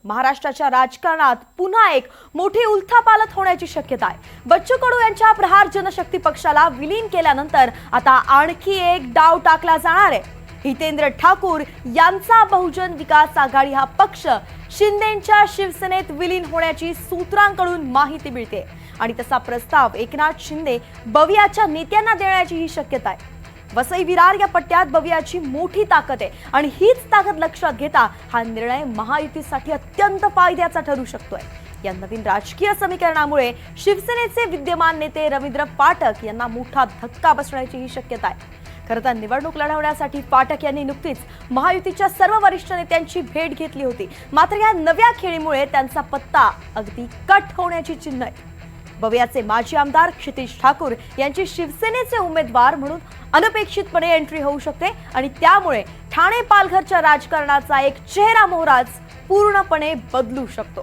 महाराष्ट्राच्या राजकारणात पुन्हा एक मोठी उलथापालथ होण्याची शक्यता आहे। बच्चू कडू यांच्या प्रहार जनशक्ती पक्षाला विलीन केल्यानंतर आता आणखी एक डाव टाकला जाणार आहे। हितेंद्र ठाकूर यांचा बहुजन विकास आघाडी हा पक्ष शिंदेंच्या शिवसेनेत विलीन होण्याची सूत्रांकडून माहिती मिळते आणि तसा प्रस्ताव एकनाथ शिंदे बवियाच्या नेत्यांना देण्याची ही शक्यता आहे। वसई विरार या पट्ट्यात बवियाची मोठी ताकद आहे आणि हीच ताकद लक्षात घेता हा निर्णय महायुतीसाठी अत्यंत फायद्याचा ठरू शकतोय। या नवीन राजकीय समीकरणामुळे शिवसेनेचे विद्यमान नेते रवींद्र फाटक यांना मोठा धक्का बसण्याची ही शक्यता आहे। खरं तर निवडणूक लढवण्यासाठी फाटक यांनी नुकतीच महायुतीच्या सर्व वरिष्ठ नेत्यांची भेट घेतली होती, मात्र या नव्या खेळीमुळे त्यांचा पत्ता अगदी कट होण्याची चिन्ह आहे। बवियाचे माजी आमदार क्षितिज ठाकूर यांची शिवसेनेचे उमेदवार म्हणून अनपेक्षितपणे एंट्री होऊ शकते आणि त्यामुळे ठाणे पालघरच्या राजकारणाचा एक चेहरा मोहराच पूर्णपणे बदलू शकतो।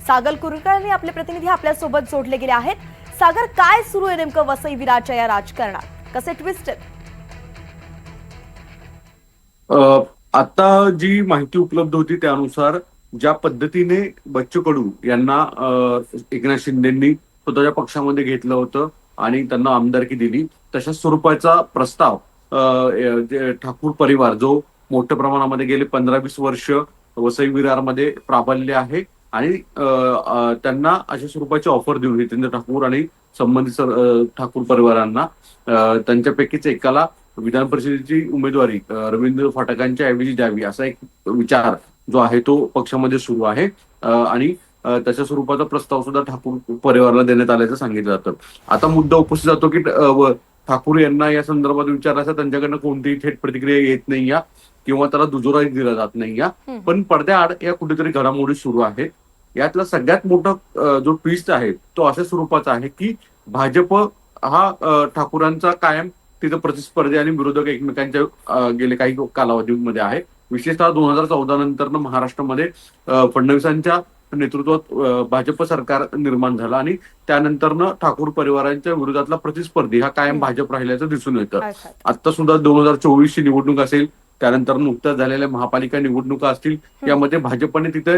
सागर कुलकर्णी आपले प्रतिनिधी आपल्या सोबत जोडले गेले आहेत। सागर, काय सुरू आहे नेमकं वसई विरारच्या या राजकारणात? कसे ट्विस्ट आहेत? आता जी माहिती उपलब्ध होती त्यानुसार ज्या पद्धतीने बच्चू कडू यांना एकनाथ शिंदेंनी स्वतःच्या पक्षामध्ये घेतलं होतं आणि त्यांना आमदारकी दिली, तशा स्वरूपाचा प्रस्ताव ठाकूर परिवार जो मोठ्या प्रमाणामध्ये गेले 15-20 वर्ष वसई विरारमध्ये प्राबल्य आहे आणि त्यांना अशा स्वरूपाची ऑफर देऊन हितेंद्र ठाकूर आणि संबंधित ठाकूर परिवारांना त्यांच्यापैकीच एकाला विधान परिषदेची उमेदवारी रवींद्र फाटकांच्या ऐवजी द्यावी असा एक विचार जो आहे तो पक्षामध्ये सुरू आहे आणि त्याच्या स्वरूपाचा प्रस्ताव सुद्धा ठाकूर परिवाराला देण्यात आल्याचं सांगितलं जातं। आता मुद्दा उपस्थित जातो की ठाकूर यांना या संदर्भात विचारायचा त्यांच्याकडनं कोणतीही थेट प्रतिक्रिया येत नाही या किंवा त्याला दुजोरा दिला जात नाही या, पण पडद्याआड या कुठेतरी घडामोडी सुरू आहेत। यातला सगळ्यात मोठा जो ट्विस्ट आहे तो अशा स्वरूपाचा आहे की भाजप हा ठाकूरांचा कायम तिथं प्रतिस्पर्धी आणि विरोधक एकमेकांच्या गेले काही कालावधीमध्ये आहे। विशेषतः 2014 नंतर महाराष्ट्रामध्ये फडणवीसांच्या नेतृत्वात भाजप सरकार निर्माण झालं आणि त्यानंतरनं ठाकूर परिवारांच्या विरोधातला प्रतिस्पर्धी हा कायम भाजप राहिल्याचं दिसून येतं। आता सुद्धा 2024 ची निवडणूक असेल, त्यानंतर नुकत्याच झालेल्या महापालिका निवडणुका असतील, यामध्ये भाजपने तिथे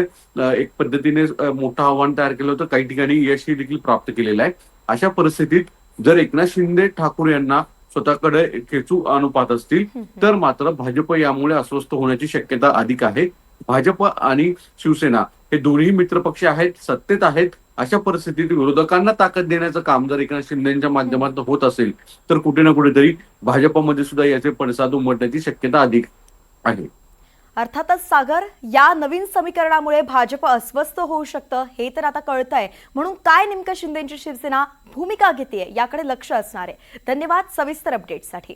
एक पद्धतीने मोठं आव्हान तयार केलं होतं, काही ठिकाणी यशही देखील प्राप्त केलेलं आहे। अशा परिस्थितीत जर एकनाथ शिंदे ठाकूर यांना स्वतःकडे खेचू आणू पाहत असतील तर मात्र भाजप यामुळे अस्वस्थ होण्याची शक्यता अधिक आहे। भाजप आणि शिवसेना हे दोन्ही मित्रपक्ष आहेत, सत्तेत आहेत। अशा परिस्थितीत विरोधकांना ताकद देण्याचं काम जर एकनाथ शिंदेच्या माध्यमातून होत असेल तर कुठे ना कुठेतरी भाजपमध्ये सुद्धा याचे पडसाद उमटण्याची शक्यता अधिक आहे। अर्थातच सागर, या नवीन समीकरणामुळे भाजप अस्वस्थ होऊ शकतं हे तर आता कळतंय, म्हणून काय नेमकं शिंदेची शिवसेना भूमिका घेतेय याकडे लक्ष असणार आहे। धन्यवाद सविस्तर अपडेटसाठी।